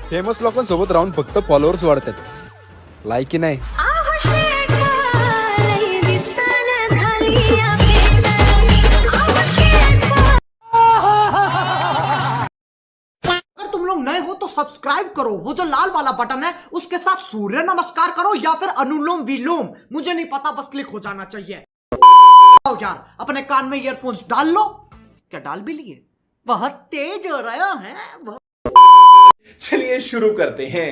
Famous लोकांसोबत राहून फक्त फॉलोअर्स वाढतात, लायकी नाही. तुम लोग नए हो तो सब्सक्राइब करो, वो जो लाल वाला बटन है उसके साथ सूर्य नमस्कार करो या फिर अनुलोम विलोम, मुझे नहीं पता, बस क्लिक हो जाना चाहिए. यार अपने कान में ईयरफोन्स डाल लो. क्या डाल भी लिए? बहुत तेज हो रहा है. चलिए शुरू करते हैं.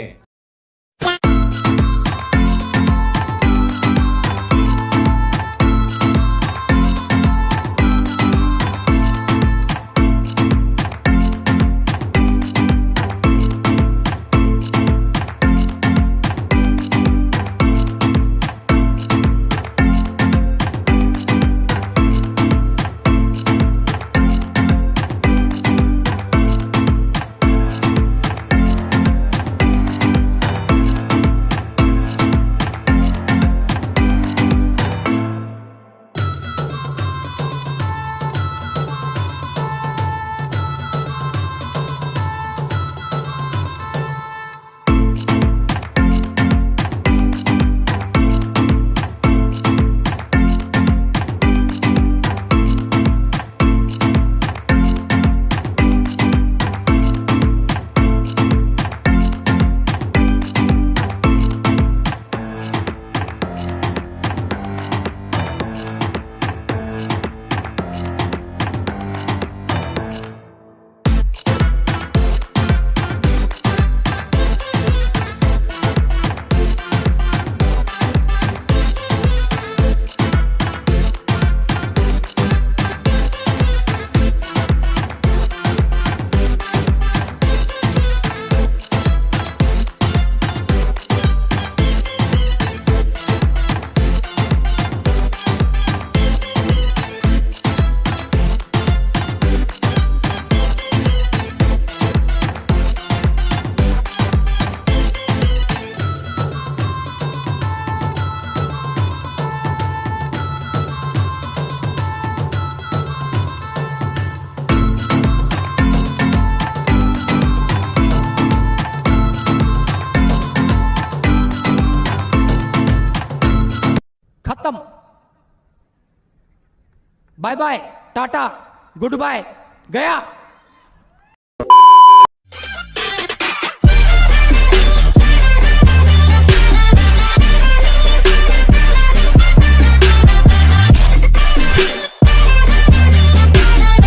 खत्म. बाय बाय, टाटा, गुड बाय, गया.